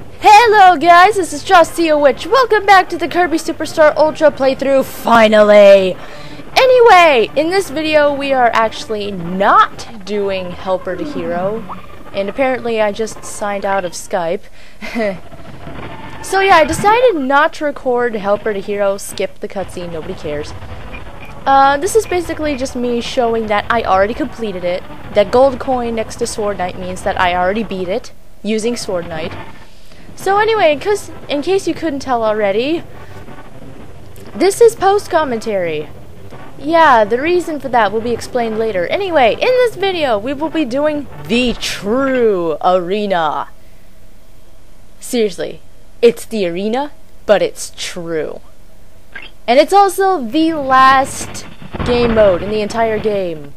Hello guys, this is Drawciawitch. Welcome back to the Kirby Super Star Ultra playthrough, finally! Anyway, in this video we are actually not doing Helper to Hero, and apparently I just signed out of Skype. So yeah, I decided not to record Helper to Hero, skip the cutscene, nobody cares. This is basically just me showing that I already completed it. That gold coin next to Sword Knight means that I already beat it, using Sword Knight. So anyway, in case you couldn't tell already, this is post-commentary. Yeah, the reason for that will be explained later. Anyway, in this video, we will be doing the true arena. Seriously, it's the arena, but it's true. And it's also the last game mode in the entire game.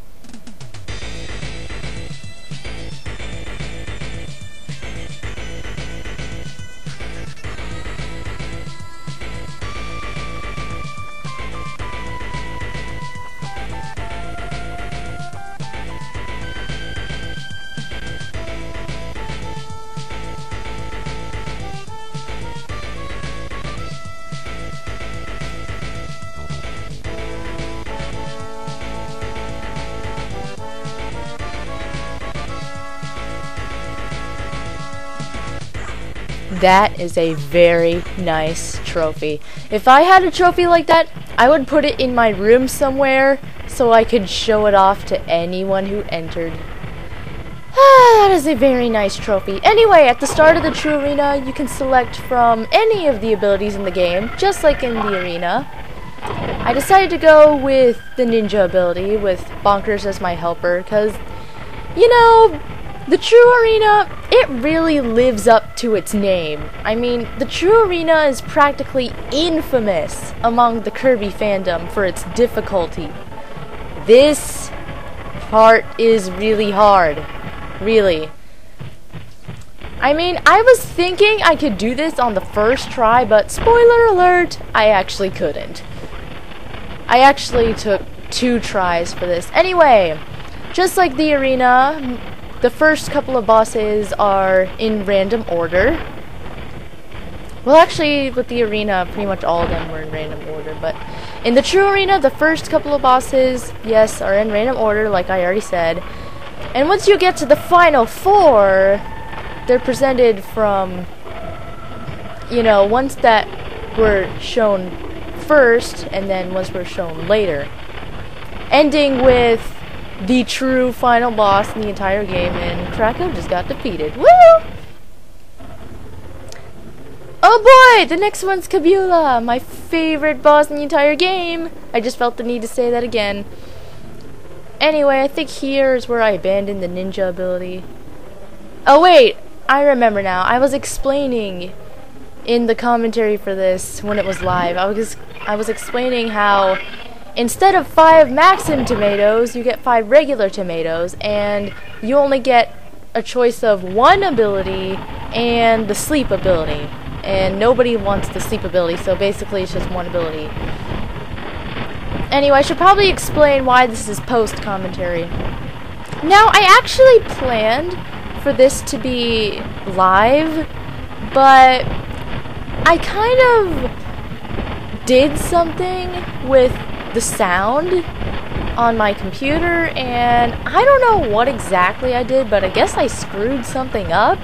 That is a very nice trophy. If I had a trophy like that, I would put it in my room somewhere so I could show it off to anyone who entered. That is a very nice trophy. Anyway, at the start of the true arena, you can select from any of the abilities in the game, just like in the arena. I decided to go with the ninja ability, with Bonkers as my helper, because, you know, the true arena, it really lives up to its name. I mean, the true arena is practically infamous among the Kirby fandom for its difficulty. This part is really hard. Really. I mean, I was thinking I could do this on the first try, but spoiler alert, I actually couldn't. I actually took 2 tries for this. Anyway, just like the arena, the first couple of bosses are in random order. Well, actually, with the arena, pretty much all of them were in random order, but in the true arena, the first couple of bosses, yes, are in random order, like I already said. And once you get to the final 4, they're presented from, you know, ones that were shown first, and then ones were shown later. Ending with the true final boss in the entire game, and Krakow just got defeated. Woo! Oh boy! The next one's Kabula, my favorite boss in the entire game. I just felt the need to say that again. Anyway, I think here is where I abandoned the ninja ability. Oh wait! I remember now. I was explaining in the commentary for this when it was live. I was explaining how instead of 5 Maxim tomatoes, you get 5 regular tomatoes, and you only get a choice of 1 ability and the sleep ability. And nobody wants the sleep ability, so basically it's just 1 ability. Anyway, I should probably explain why this is post-commentary. Now, I actually planned for this to be live, but I kind of did something with the sound on my computer, and I don't know what exactly I did, but I guess I screwed something up,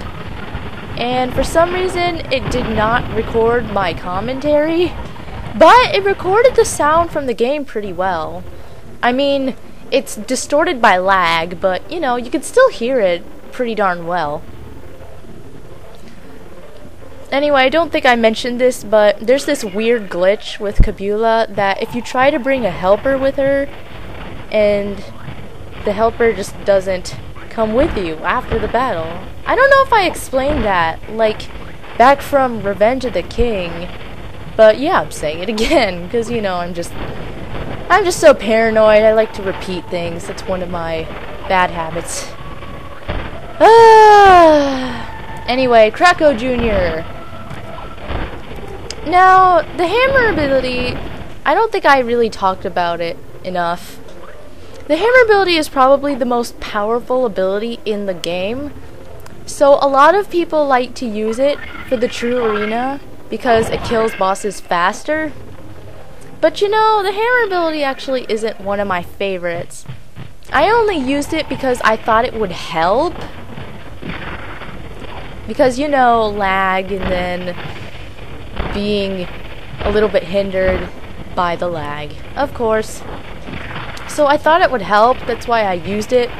and for some reason it did not record my commentary, but it recorded the sound from the game pretty well. I mean, it's distorted by lag, but you know, you can still hear it pretty darn well. Anyway, I don't think I mentioned this, but there's this weird glitch with Kabula that if you try to bring a helper with her, and the helper just doesn't come with you after the battle. I don't know if I explained that, like, back from Revenge of the King, but yeah, I'm saying it again, because, you know, I'm just so paranoid. I like to repeat things. That's one of my bad habits. Anyway, Krakow Jr. Now, the hammer ability, I don't think I really talked about it enough. The hammer ability is probably the most powerful ability in the game, So a lot of people like to use it for the true arena because it kills bosses faster. But you know, the hammer ability actually isn't one of my favorites. I only used it because I thought it would help. Because, you know, lag and then being a little bit hindered by the lag, of course. So I thought it would help, that's why I used it.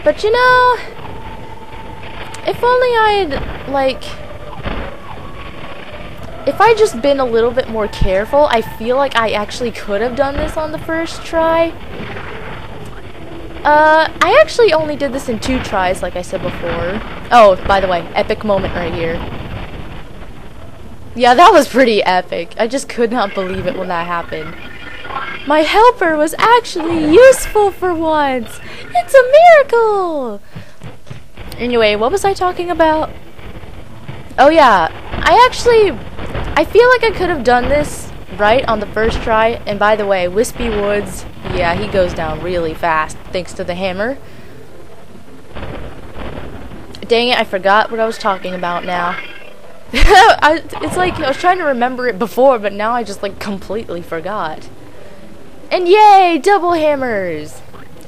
But you know, if only I'd, like, if I'd just been a little bit more careful, I feel like I actually could have done this on the first try. I actually only did this in 2 tries, like I said before. Oh, by the way, epic moment right here. Yeah, that was pretty epic. I just could not believe it when that happened. My helper was actually useful for once! It's a miracle! Anyway, what was I talking about? Oh yeah, I feel like I could have done this right on the first try. And by the way, Wispy Woods, yeah, he goes down really fast thanks to the hammer. Dang it, I forgot what I was talking about now. It's like I was trying to remember it before, but now I just like completely forgot. And yay, double hammers!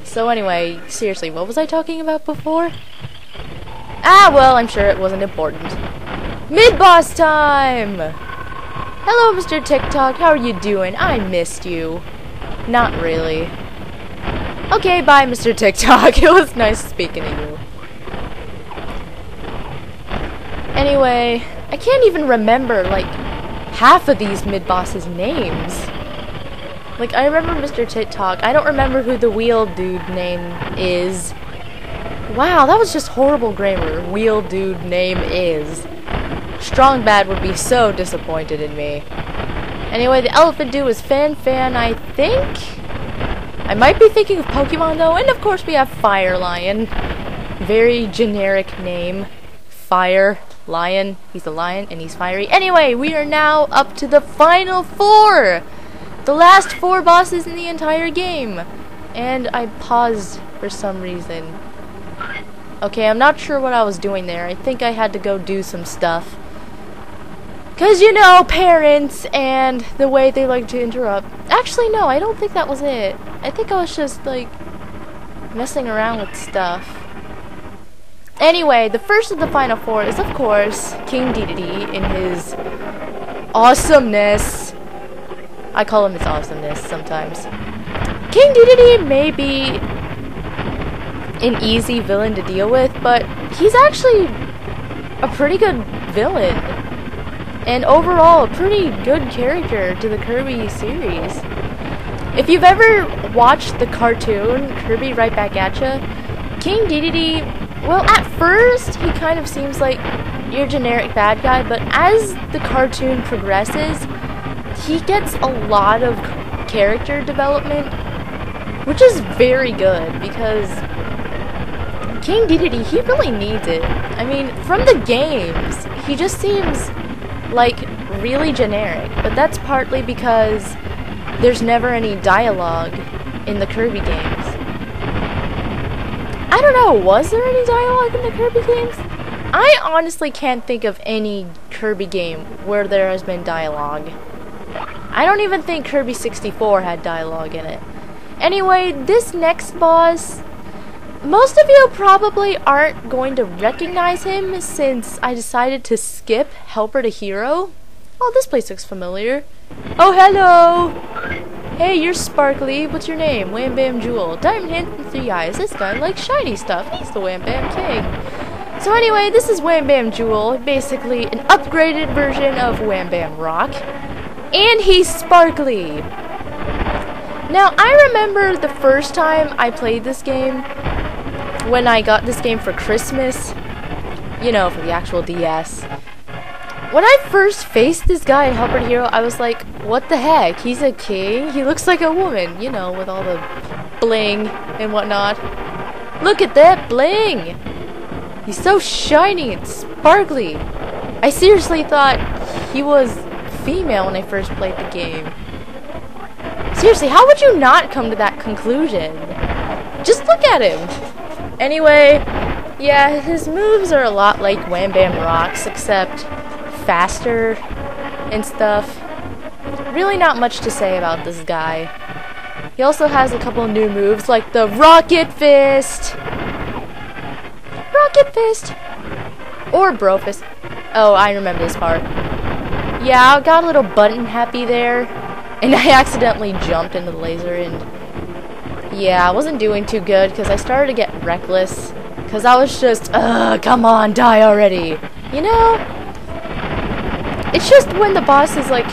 So anyway, seriously, what was I talking about before? Ah, well, I'm sure it wasn't important. Mid-boss time! Hello, Mr. TikTok, how are you doing? I missed you. Not really. Okay, bye, Mr. TikTok. It was nice speaking to you. Anyway, I can't even remember, like, half of these mid-bosses' names. Like, I remember Mr. TikTok. I don't remember who the wheel dude name is. Wow, that was just horrible grammar. Wheel dude name is. Strong Bad would be so disappointed in me. Anyway, the elephant dude is Fan, I think? I might be thinking of Pokemon, though. And, of course, we have Fire Lion. Very generic name. Fire Lion. He's a lion, and he's fiery. Anyway, we are now up to the final 4! The last 4 bosses in the entire game. And I paused for some reason. Okay, I'm not sure what I was doing there. I think I had to go do some stuff. Because, you know, parents and the way they like to interrupt. Actually, no, I don't think that was it. I think I was just, like, messing around with stuff. Anyway, the first of the final 4 is, of course, King Dedede in his awesomeness. I call him his awesomeness sometimes. King Dedede may be an easy villain to deal with, but he's actually a pretty good villain. And overall, a pretty good character to the Kirby series. If you've ever watched the cartoon, Kirby Right Back at Ya, King Dedede, well, at first, he kind of seems like your generic bad guy, but as the cartoon progresses, he gets a lot of character development, which is very good, because King Dedede, he really needs it. I mean, from the games, he just seems like really generic, but that's partly because there's never any dialogue in the Kirby games. I don't know, was there any dialogue in the Kirby games? I honestly can't think of any Kirby game where there has been dialogue. I don't even think Kirby 64 had dialogue in it. Anyway, this next boss, most of you probably aren't going to recognize him since I decided to skip Helper to Hero. Oh, this place looks familiar. Oh, hello! Hey, you're Sparkly. What's your name? Wham Bam Jewel. Diamond Hand and 3 eyes. This guy likes shiny stuff. He's the Wham Bam King. So anyway, this is Wham Bam Jewel. Basically an upgraded version of Wham Bam Rock. And he's Sparkly. Now, I remember the first time I played this game, when I got this game for Christmas, you know, for the actual DS. When I first faced this guy in Helper to Hero, I was like, what the heck? He's a king? He looks like a woman, you know, with all the bling and whatnot. Look at that bling! He's so shiny and sparkly. I seriously thought he was female when I first played the game. Seriously, how would you not come to that conclusion? Just look at him. Anyway, Yeah, his moves are a lot like Wham Bam Rocks, except faster and stuff. Really not much to say about this guy. He also has a couple new moves like the Rocket Fist! Rocket Fist! Or Bro Fist. Oh, I remember this part. Yeah, I got a little button happy there, and I accidentally jumped into the laser, and yeah, I wasn't doing too good because I started to get reckless. Because I was just, come on, die already. You know? It's just when the boss is like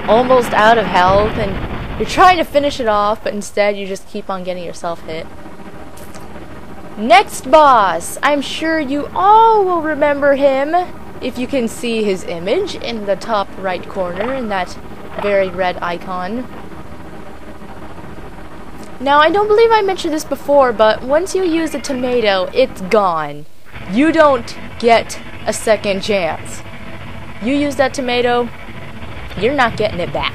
almost out of health and you're trying to finish it off, but instead you just keep on getting yourself hit. Next boss! I'm sure you all will remember him if you can see his image in the top right corner in that very red icon. Now, I don't believe I mentioned this before, but once you use a tomato, it's gone. You don't get a second chance. You use that tomato, you're not getting it back.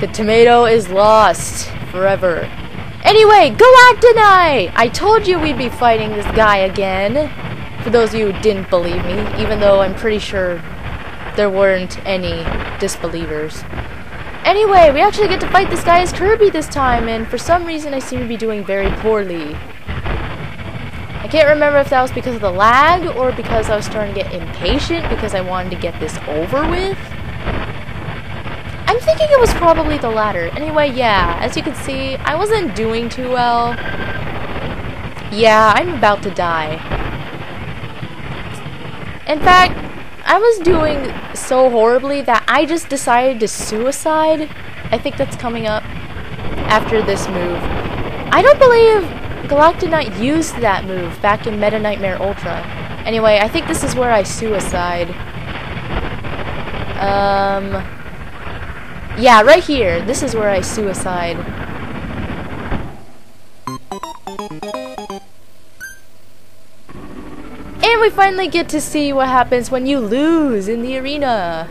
The tomato is lost forever. Anyway, Galactonite! I told you we'd be fighting this guy again. For those of you who didn't believe me, even though I'm pretty sure there weren't any disbelievers. Anyway, we actually get to fight this guy as Kirby this time, and for some reason I seem to be doing very poorly. I can't remember if that was because of the lag, or because I was starting to get impatient because I wanted to get this over with. I'm thinking it was probably the latter. Anyway, yeah, as you can see, I wasn't doing too well. Yeah, I'm about to die. In fact, I was doing so horribly that I just decided to suicide. I think that's coming up after this move. I don't believe Galactonite used that move back in Meta Nightmare Ultra. Anyway, I think this is where I suicide. Yeah, right here. This is where I suicide. And we finally get to see what happens when you lose in the arena.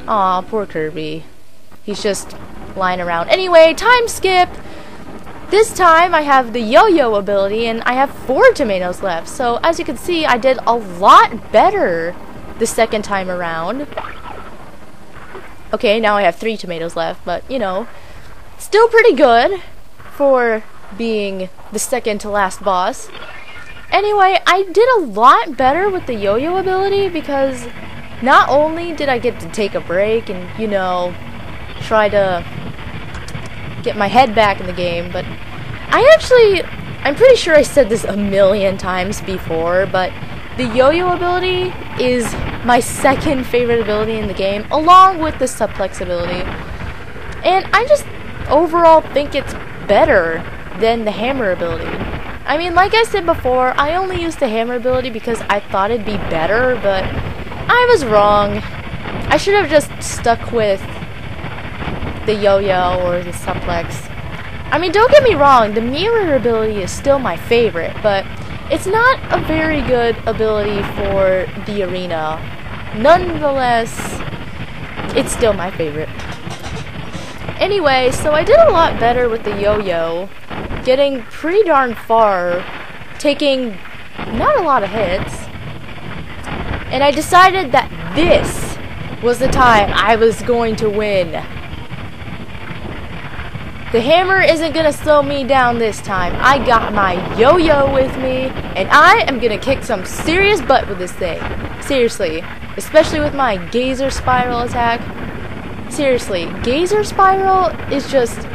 Aw, poor Kirby. He's just lying around. Anyway, time skip! This time I have the yo-yo ability and I have 4 tomatoes left. So as you can see, I did a lot better the second time around. Okay, now I have 3 tomatoes left, but you know, still pretty good for being the second to last boss. Anyway, I did a lot better with the yo-yo ability because not only did I get to take a break and, you know, try to get my head back in the game, but I'm pretty sure I said this a million times before, but the yo-yo ability is my second favorite ability in the game, along with the suplex ability. And I just overall think it's better than the hammer ability. I mean, like I said before, I only used the hammer ability because I thought it'd be better, but I was wrong. I should have just stuck with the yo-yo or the suplex. I mean, don't get me wrong, the mirror ability is still my favorite, but it's not a very good ability for the arena. Nonetheless, it's still my favorite. Anyway, so I did a lot better with the yo-yo, getting pretty darn far, taking not a lot of hits, and I decided that this was the time I was going to win. The hammer isn't gonna slow me down this time. I got my yo-yo with me, and I am gonna kick some serious butt with this thing. Seriously, especially with my Gazer Spiral attack. Seriously, Gazer Spiral is just...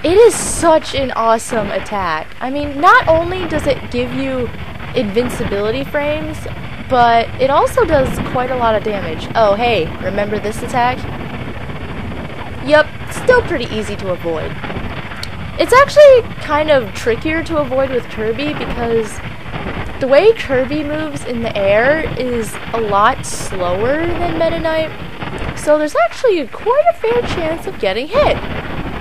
it is such an awesome attack. I mean, not only does it give you invincibility frames, but it also does quite a lot of damage. Oh, hey, remember this attack? Yep, still pretty easy to avoid. It's actually kind of trickier to avoid with Kirby because the way Kirby moves in the air is a lot slower than Meta Knight, so there's actually quite a fair chance of getting hit.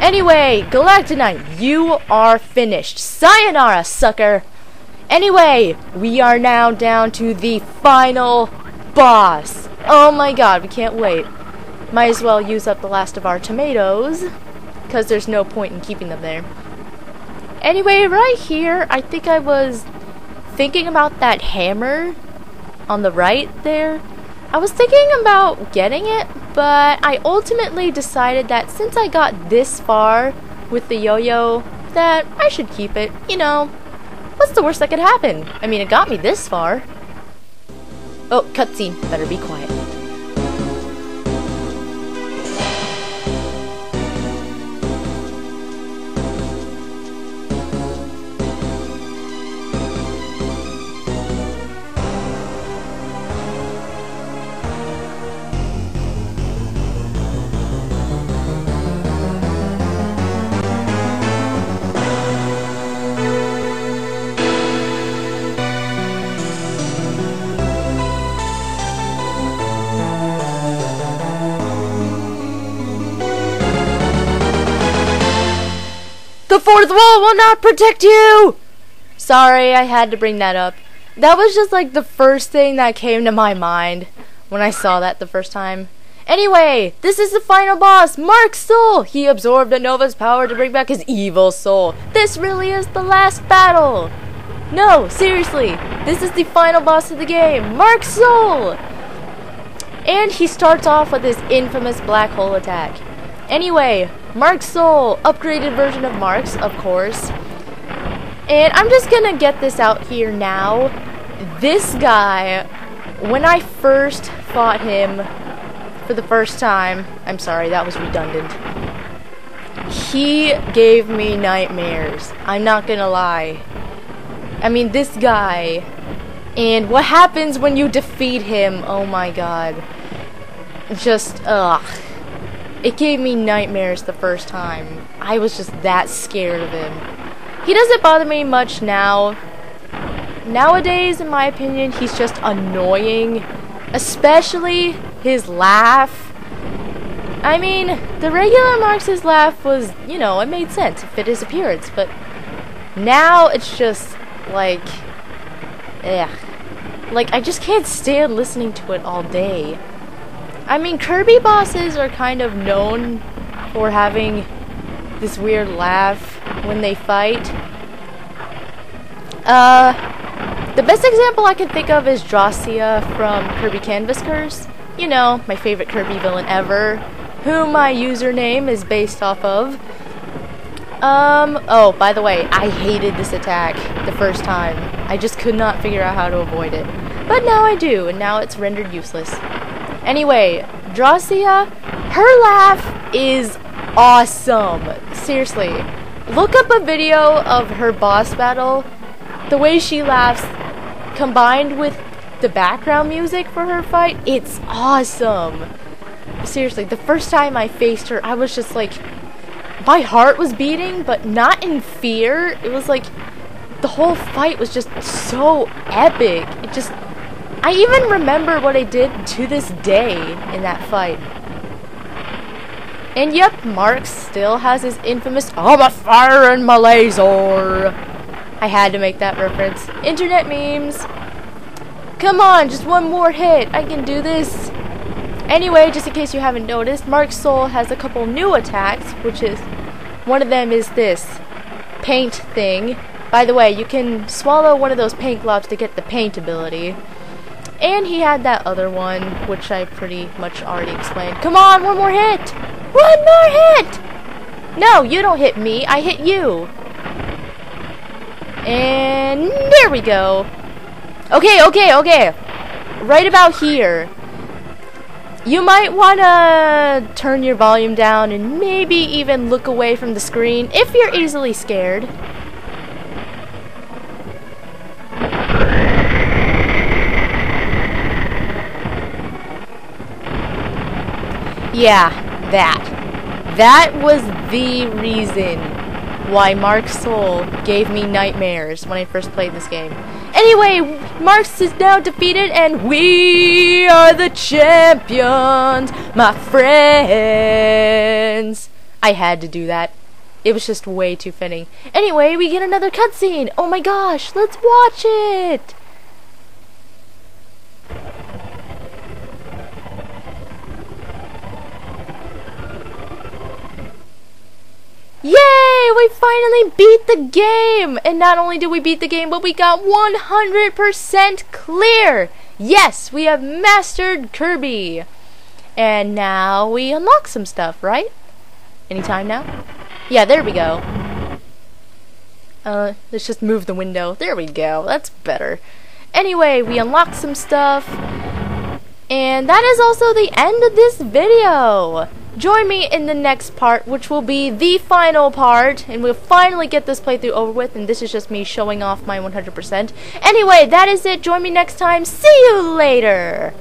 Anyway, Galactonite, you are finished. Sayonara, sucker! Anyway, we are now down to the final boss. Oh my god, we can't wait. Might as well use up the last of our tomatoes, because there's no point in keeping them there. Anyway, right here, I think I was thinking about that hammer on the right there. I was thinking about getting it, but I ultimately decided that since I got this far with the yo-yo, that I should keep it. You know, what's the worst that could happen? I mean, it got me this far. Oh, cutscene. Better be quiet. The fourth wall will not protect you! Sorry, I had to bring that up. That was just like the first thing that came to my mind when I saw that the first time. Anyway, this is the final boss, Mark's soul! He absorbed Nova's power to bring back his evil soul. This really is the last battle! No, seriously, this is the final boss of the game, Mark's soul! And he starts off with his infamous black hole attack. Anyway, Mark's soul, upgraded version of Mark's, of course. And I'm just gonna get this out here now. This guy, when I first fought him for the first time, I'm sorry, that was redundant. He gave me nightmares. I'm not gonna lie. I mean, this guy. And what happens when you defeat him? Oh my god. Just, ugh. It gave me nightmares the first time. I was just that scared of him. He doesn't bother me much now. Nowadays, in my opinion, he's just annoying. Especially his laugh. I mean, the regular Marx's laugh was, you know, it made sense. It fit his appearance. But now it's just like, ugh. Like, I just can't stand listening to it all day. I mean, Kirby bosses are kind of known for having this weird laugh when they fight. The best example I can think of is Drawciawitch from Kirby Canvas Curse. You know, my favorite Kirby villain ever, whom my username is based off of. Oh, by the way, I hated this attack the first time. I just could not figure out how to avoid it. But now I do, and now it's rendered useless. Anyway, Drawciawitch, her laugh is awesome. Seriously, look up a video of her boss battle. The way she laughs, combined with the background music for her fight, it's awesome. Seriously, the first time I faced her, I was just like, my heart was beating, but not in fear. It was like, the whole fight was just so epic. It just, I even remember what I did to this day in that fight. And yep, Mark still has his infamous, I'm a fire in my laser. I had to make that reference. Internet memes. Come on, just one more hit. I can do this. Anyway, just in case you haven't noticed, Mark's soul has a couple new attacks, which is, one of them is this paint thing. By the way, you can swallow one of those paint globs to get the paint ability. And he had that other one, which I pretty much already explained. Come on, one more hit! One more hit! No, you don't hit me, I hit you. And there we go. Okay. Right about here. You might want to turn your volume down and maybe even look away from the screen if you're easily scared. Yeah, that was the reason why Mark's soul gave me nightmares when I first played this game. Anyway, Marx is now defeated and we are the champions, my friends. I had to do that. It was just way too fitting. Anyway, we get another cutscene. Oh my gosh, let's watch it. Yay! We finally beat the game! And not only did we beat the game, but we got 100% clear! Yes, we have mastered Kirby! And now we unlock some stuff, right? Anytime now? Yeah, there we go. Let's just move the window. There we go. That's better. Anyway, we unlocked some stuff. And that is also the end of this video. Join me in the next part, which will be the final part, and we'll finally get this playthrough over with, and this is just me showing off my 100%. Anyway, that is it. Join me next time. See you later!